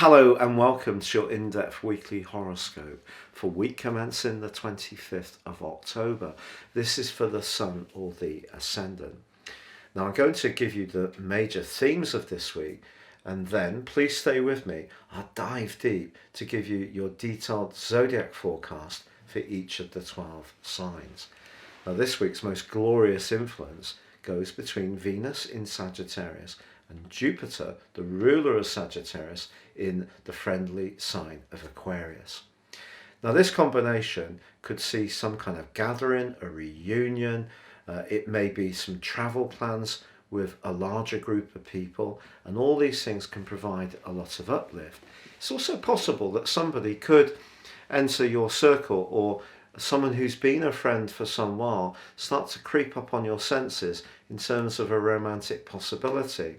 Hello and welcome to your in-depth weekly horoscope for week commencing the 25th of October. This is for the Sun or the Ascendant. Now I'm going to give you the major themes of this week, and then please stay with me. I'll dive deep to give you your detailed zodiac forecast for each of the 12 signs. Now this week's most glorious influence goes between Venus in Sagittarius and Jupiter, the ruler of Sagittarius, in the friendly sign of Aquarius. Now this combination could see some kind of gathering, a reunion, it may be some travel plans with a larger group of people, and all these things can provide a lot of uplift. It's also possible that somebody could enter your circle, or someone who's been a friend for some while start to creep up on your senses in terms of a romantic possibility.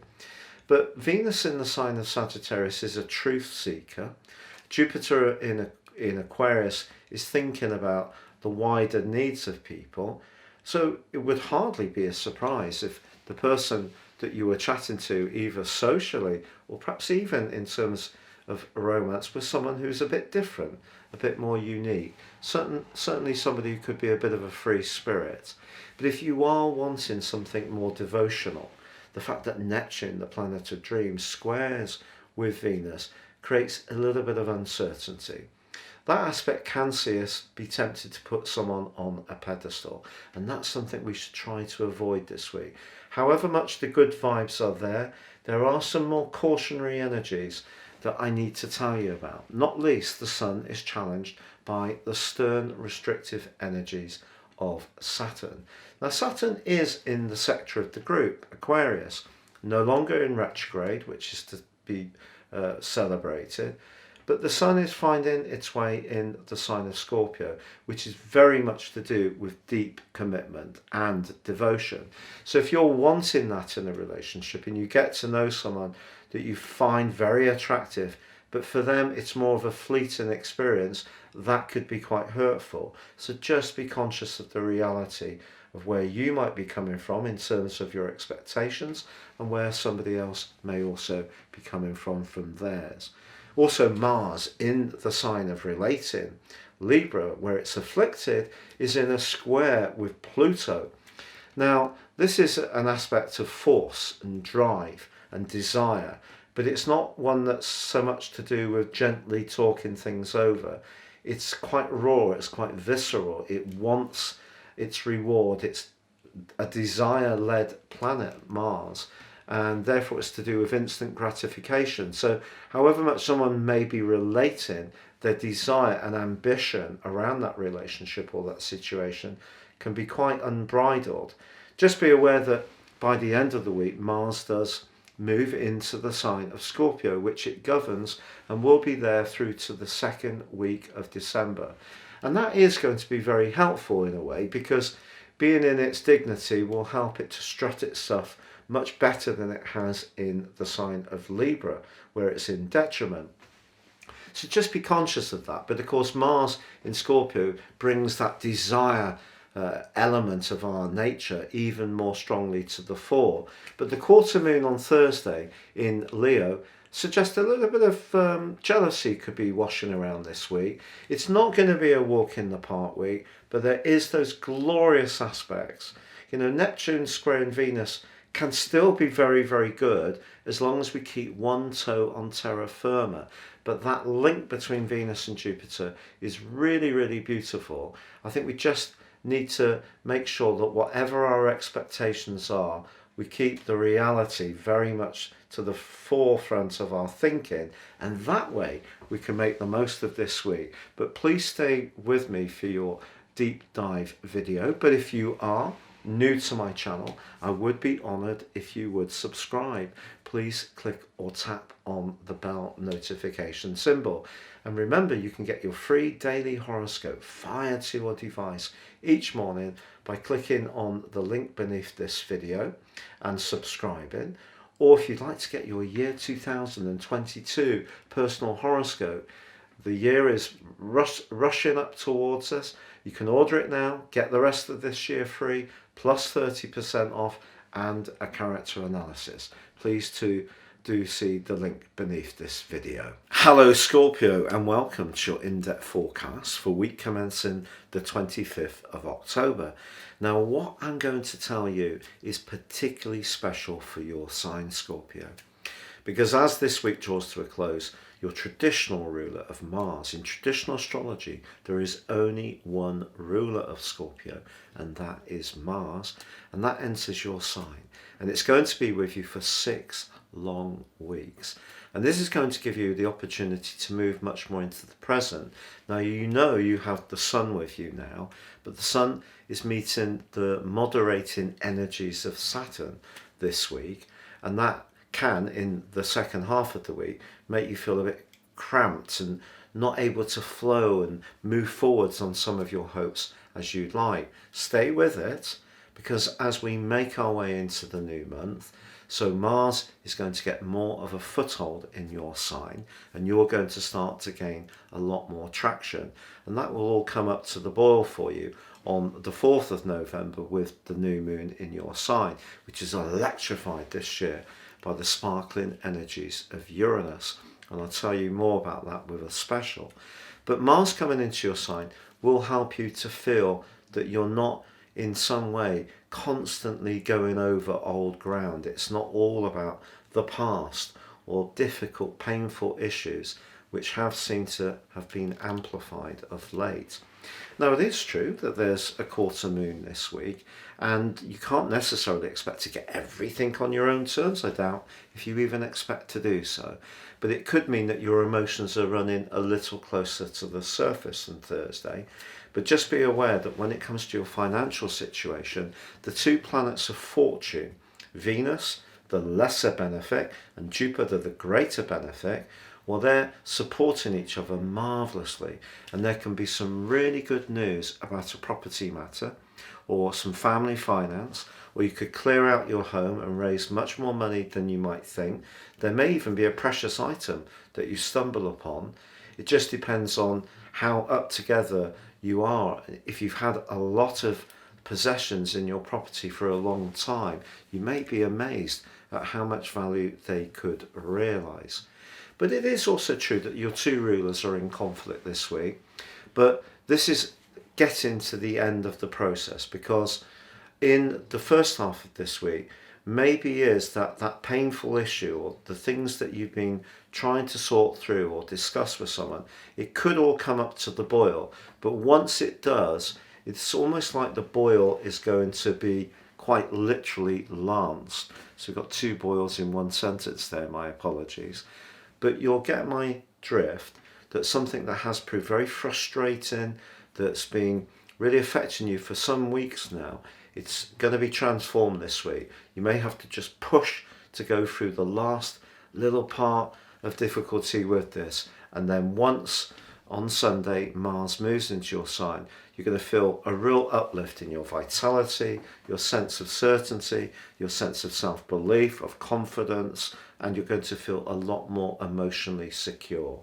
But Venus in the sign of Sagittarius is a truth seeker. Jupiter in Aquarius is thinking about the wider needs of people. So it would hardly be a surprise if the person that you were chatting to, either socially or perhaps even in terms of romance, was someone who's a bit different, a bit more unique. Certainly somebody who could be a bit of a free spirit. But if you are wanting something more devotional, the fact that Neptune, the planet of dreams, squares with Venus creates a little bit of uncertainty. That aspect can see us be tempted to put someone on a pedestal, and that's something we should try to avoid this week. However much the good vibes are there are some more cautionary energies that I need to tell you about. Not least, the Sun is challenged by the stern, restrictive energies of Saturn. Now Saturn is in the sector of the group, Aquarius, no longer in retrograde, which is to be celebrated, but the Sun is finding its way in the sign of Scorpio, which is very much to do with deep commitment and devotion. So if you're wanting that in a relationship and you get to know someone that you find very attractive, but for them it's more of a fleeting experience, that could be quite hurtful. So just be conscious of the reality of where you might be coming from in terms of your expectations, and where somebody else may also be coming from theirs. Also, Mars in the sign of relating, Libra, where it's afflicted, is in a square with Pluto. Now this is an aspect of force and drive and desire, but it's not one that's so much to do with gently talking things over. It's quite raw, it's quite visceral, it wants its reward, it's a desire-led planet, Mars, and therefore it's to do with instant gratification. So however much someone may be relating, their desire and ambition around that relationship or that situation can be quite unbridled. Just be aware that by the end of the week, Mars does move into the sign of Scorpio, which it governs, and will be there through to the second week of December. And that is going to be very helpful in a way, because being in its dignity will help it to strut its stuff much better than it has in the sign of Libra, where it's in detriment. So just be conscious of that. But of course, Mars in Scorpio brings that desire element of our nature even more strongly to the fore. But the quarter moon on Thursday in Leo suggests a little bit of jealousy could be washing around this week. It's not going to be a walk in the park week, but there is those glorious aspects. Neptune squaring Venus can still be very, very good as long as we keep one toe on terra firma. But that link between Venus and Jupiter is really, really beautiful. I think we just need to make sure that whatever our expectations are, we keep the reality very much to the forefront of our thinking, and that way we can make the most of this week. But please stay with me for your deep dive video. But if you are new to my channel, I would be honoured if you would subscribe. Please click or tap on the bell notification symbol. And remember, you can get your free daily horoscope fired to your device each morning by clicking on the link beneath this video and subscribing. Or if you'd like to get your year 2022 personal horoscope, the year is rushing up towards us. You can order it now, get the rest of this year free, plus 30% off and a character analysis. Please to do see the link beneath this video. Hello Scorpio, and welcome to your in-depth forecast for week commencing the 25th of October. Now what I'm going to tell you is particularly special for your sign, Scorpio, because as this week draws to a close, your traditional ruler of Mars, in traditional astrology, there is only one ruler of Scorpio, and that is Mars, and that enters your sign. And it's going to be with you for 6 long weeks. And this is going to give you the opportunity to move much more into the present. Now, you know you have the sun with you now, but the sun is meeting the moderating energies of Saturn this week, and that can, in the second half of the week, make you feel a bit cramped and not able to flow and move forwards on some of your hopes as you'd like. Stay with it, because as we make our way into the new month, so Mars is going to get more of a foothold in your sign, and you're going to start to gain a lot more traction, and that will all come up to the boil for you on the 4th of November with the new moon in your sign, which is electrified this year by the sparkling energies of Uranus, and I'll tell you more about that with a special. But Mars coming into your sign will help you to feel that you're not in some way constantly going over old ground. It's not all about the past or difficult, painful issues which have seemed to have been amplified of late. Now, it is true that there's a quarter moon this week, and you can't necessarily expect to get everything on your own terms. I doubt if you even expect to do so. But it could mean that your emotions are running a little closer to the surface than Thursday. But just be aware that when it comes to your financial situation, the two planets of fortune, Venus, the lesser benefic, and Jupiter, the greater benefic, well, they're supporting each other marvellously, and there can be some really good news about a property matter or some family finance, or you could clear out your home and raise much more money than you might think. There may even be a precious item that you stumble upon. It just depends on how up together you are. If you've had a lot of possessions in your property for a long time, you may be amazed at how much value they could realise. But it is also true that your two rulers are in conflict this week. But this is getting to the end of the process, because in the first half of this week, maybe is that painful issue or the things that you've been trying to sort through or discuss with someone, it could all come up to the boil. But once it does, it's almost like the boil is going to be quite literally lanced. So we've got two boils in one sentence there, my apologies. But you'll get my drift, that something that has proved very frustrating, that's been really affecting you for some weeks now, it's going to be transformed this week. You may have to just push to go through the last little part of difficulty with this, and then once on Sunday Mars moves into your sign, you're going to feel a real uplift in your vitality, your sense of certainty, your sense of self-belief, of confidence, and you're going to feel a lot more emotionally secure.